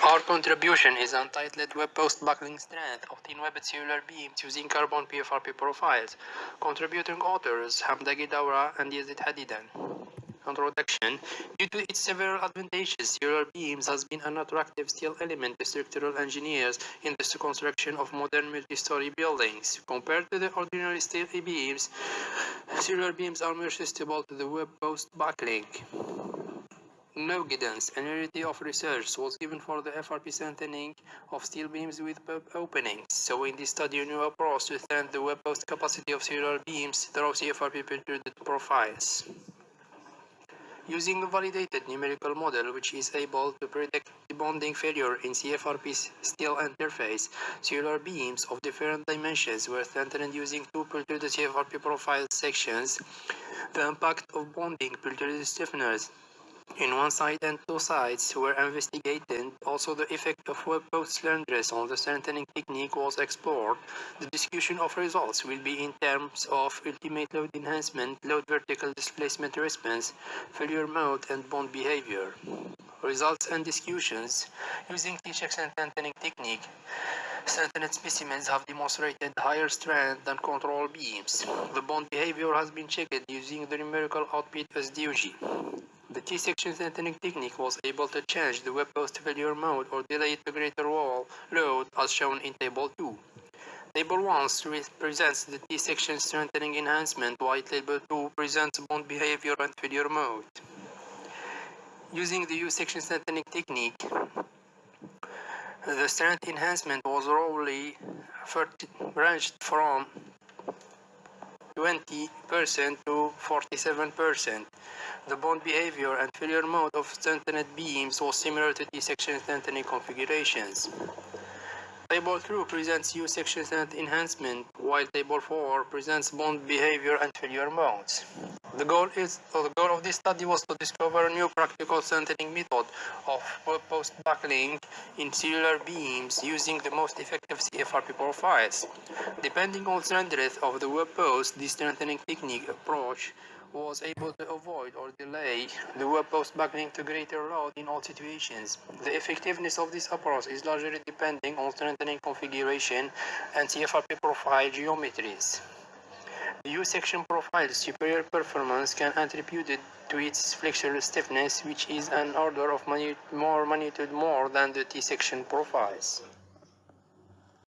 Our contribution is untitled Web Post Buckling Strength of Thin-webbed cellular beams using carbon PFRP profiles. Contributing authors Hamda Gidawra and Yazid Hadidan. Introduction. Due to its several advantages, cellular beams has been an attractive steel element to structural engineers in the construction of modern multi-story buildings. Compared to the ordinary steel beams, cellular beams are more susceptible to the web post buckling. No guidance. An area of research was given for the FRP strengthening of steel beams with openings. So in this study, a new approach to strengthen the web post capacity of cellular beams through CFRP Pultruded profiles. Using a validated numerical model which is able to predict the bonding failure in CFRP's steel interface, cellular beams of different dimensions were strengthened using two Pultruded CFRP profile sections. The impact of bonding Pultruded stiffeners in one side and two sides were investigated. Also, the effect of web post slenderness on the strengthening technique was explored. The discussion of results will be in terms of ultimate load enhancement, load vertical displacement response, failure mode, and bond behavior. Results and discussions. Using T-section strengthening technique, strengthened specimens have demonstrated higher strength than control beams. The bond behavior has been checked using the numerical output as DOG. The T-section strengthening technique was able to change the web post failure mode or delay it to greater wall load as shown in Table 2. Table 1 presents the T-section strengthening enhancement, while Table 2 presents bond behavior and failure mode. Using the U-section strengthening technique, the strength enhancement was roughly ranged from 20% to 47%. The bond behavior and failure mode of strengthened beams was similar to T-section strengthening configurations. Table 2 presents U-section strength enhancement, while Table 4 presents bond behavior and failure modes. The goal of this study was to discover a new practical strengthening method of web post buckling in cellular beams using the most effective CFRP profiles. Depending on the strength of the web post, this strengthening technique approach was able to avoid or delay the web post buckling to greater load in all situations. The effectiveness of this approach is largely depending on strengthening configuration and CFRP profile geometries. The U-section profile's superior performance can attributed to its flexural stiffness, which is an order of magnitude more than the T-section profiles.